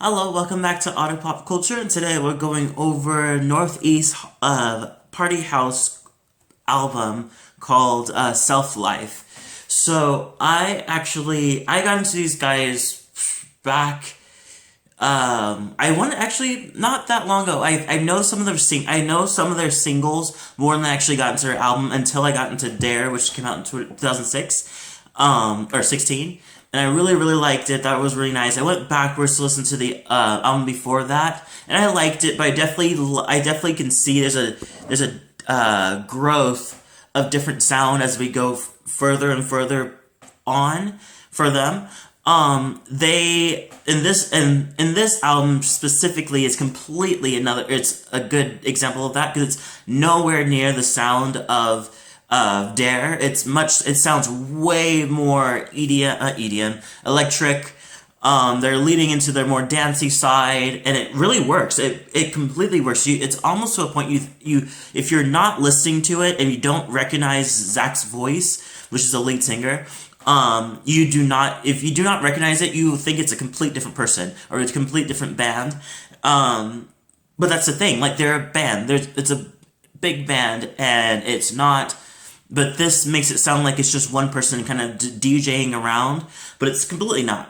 Hello, welcome back to Otter Pop Culture, and today we're going over Northeast Party House album called Self Life. So I got into these guys back. I want actually not that long ago. I know some of their singles more than I actually got into their album until I got into Dare, which came out in 2006, or 16. And I really, really liked it. That was really nice. I went backwards to listen to the album before that, and I liked it. But I definitely can see there's a growth of different sound as we go further and further on for them. They in this album specifically is completely another. It's a good example of that because it's nowhere near the sound of Dare. It sounds way more EDM, electric. They're leading into their more dancey side, and it really works. It completely works. It's almost to a point you if you're not listening to it and you don't recognize Zach's voice, which is the lead singer, if you do not recognize it, you think it's a complete different person or it's a complete different band. But that's the thing. Like they're a band. It's a big band, and it's not. But this makes it sound like it's just one person kind of DJing around, but it's completely not.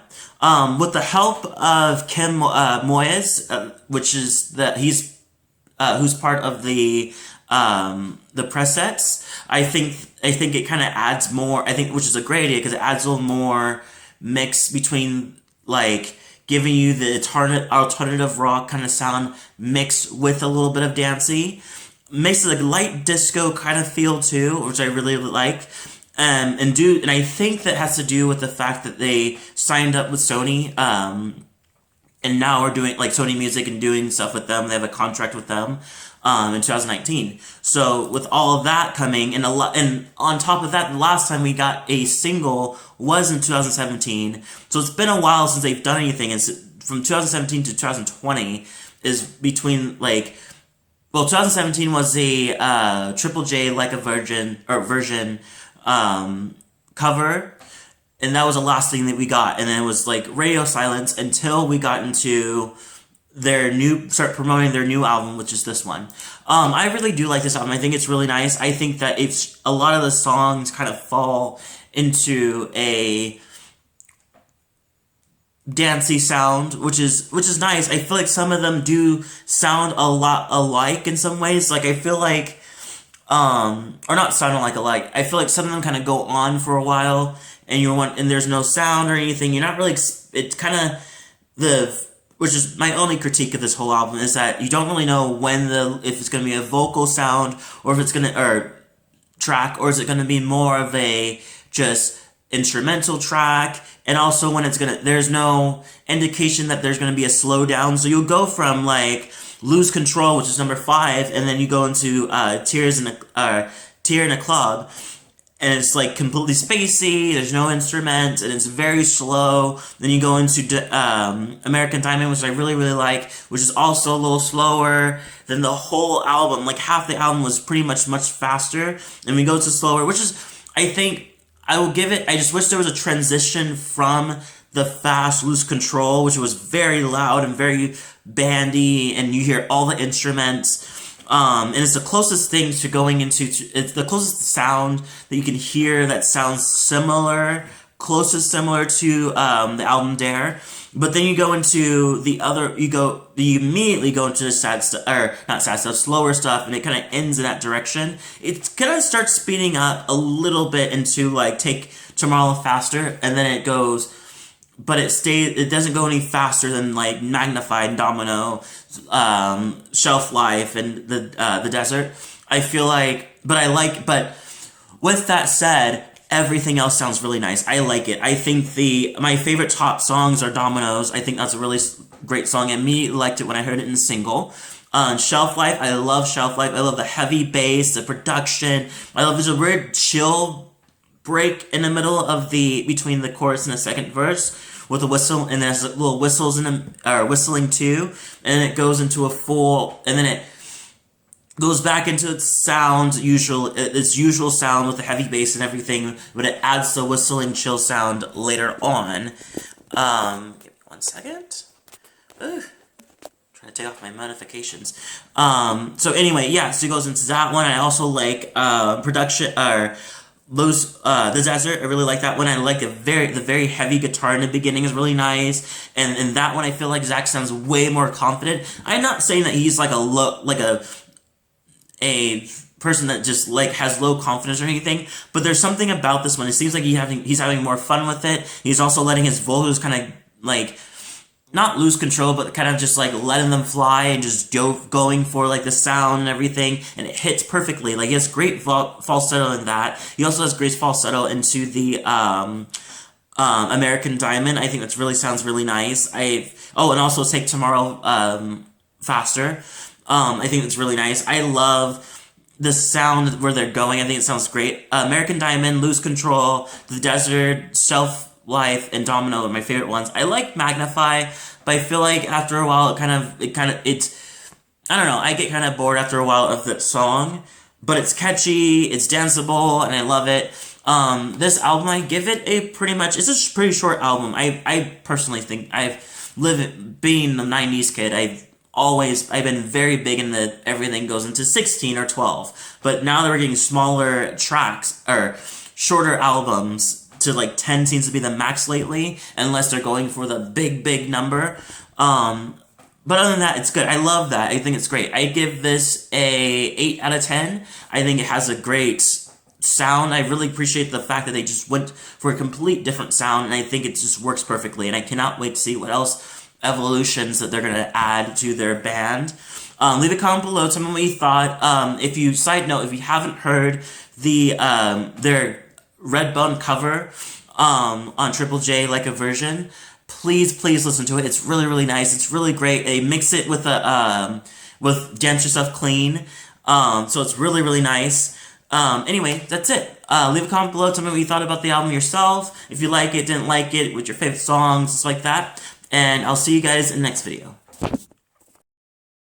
With the help of Kim Moyes, which is who's part of the presets, I think it kind of adds more. Which is a great idea because it adds a little more mix between like giving you the alternative rock kind of sound mixed with a little bit of dancey. Makes it a light disco kind of feel too, which I really like. And I think that has to do with the fact that they signed up with Sony, and now are doing like Sony Music and doing stuff with them. They have a contract with them, in 2019. So with all of that coming, and on top of that, the last time we got a single was in 2017. So it's been a while since they've done anything. And from 2017 to 2020 is between like. Well, 2017 was the Triple J Like a Virgin or version cover, and that was the last thing that we got. And then it was like radio silence until we got into start promoting their new album, which is this one. I really do like this album. I think it's really nice. I think that a lot of the songs kind of fall into a dancey sound, which is nice. I feel like some of them do sound a lot alike in some ways. Like I feel like, or not sounding like alike. I feel like some of them kind of go on for a while, and there's no sound or anything. You're not really. It's kind of which is my only critique of this whole album is that you don't really know if it's going to be a vocal sound or if it's or track, or is it going to be more of a just instrumental track. And also when there's no indication that there's going to be a slowdown. So you'll go from like Lose Control, which is number 5, and then you go into Tear in a Club, and it's like completely spacey. There's no instrument, and it's very slow. Then you go into American Diamond, which I really, really like, which is also a little slower than the whole album. Like half the album was pretty much faster. And we go to slower, which is, I think, I will give it. I just wish there was a transition from the fast Lose Control, which was very loud and very bandy, and you hear all the instruments. And it's the closest thing to going into. It's the closest sound that you can hear that sounds similar to the album Dare. But then you go into you immediately go into the sad stuff, or not sad stuff, slower stuff, and it kind of ends in that direction. It kind of starts speeding up a little bit into like Take Tomorrow Faster, and then it goes, but it doesn't go any faster than like Magnify and Domino, Shelf Life, and the Desert. I feel like, but with that said, everything else sounds really nice. I like it. I think my favorite top songs are Dominos. I think that's a really great song. I immediately liked it when I heard it in single. Shelf Life, I love Shelf Life. I love the heavy bass, the production. There's a weird chill break in the middle of between the chorus and the second verse with a whistle, and there's little whistles whistling too, and it goes into a full, and then it goes back into its usual sound with the heavy bass and everything, but it adds the whistling chill sound later on. Give me one second. Ugh. Trying to take off my notifications. So anyway, yeah, so he goes into that one. I also like production or Lose the Desert. I really like that one. I like the very heavy guitar in the beginning is really nice, and in that one I feel like Zach sounds way more confident. I'm not saying that he's like a person that just like has low confidence or anything, but there's something about this one. It seems like he's having more fun with it. He's also letting his vocals kind of like not lose control, but kind of just like letting them fly and just going for like the sound and everything, and it hits perfectly. Like he has great falsetto in that. He also has great falsetto into the American Diamond. I think that really sounds really nice. And also Take Tomorrow Faster. I think that's really nice. I love the sound where they're going. I think it sounds great. American Diamond, Lose Control, The Desert, Self Life, and Domino are my favorite ones. I like Magnify, but I feel like after a while it's I don't know, I get kind of bored after a while of that song, but it's catchy, it's danceable, and I love it. This album, I give it it's a pretty short album. I personally think being a 90s kid, I've been very big in the everything goes into 16 or 12, but now that we're getting smaller tracks, or shorter albums, to like 10 seems to be the max lately, unless they're going for the big number. But other than that, it's good. I love that. I think it's great. I give this a 8 out of 10. I think it has a great sound. I really appreciate the fact that they just went for a complete different sound, and I think it just works perfectly, and I cannot wait to see what else evolutions that they're going to add to their band. Leave a comment below, tell me what you thought. If you haven't heard their Redbone cover on Triple J, like a version, please listen to it. It's really nice. It's really great. They mix it with with Dance Yourself Clean, so it's really nice. Anyway, that's it. Leave a comment below, tell me what you thought about the album yourself, if you like it, didn't like it, with your favorite songs, just like that, and I'll see you guys in the next video.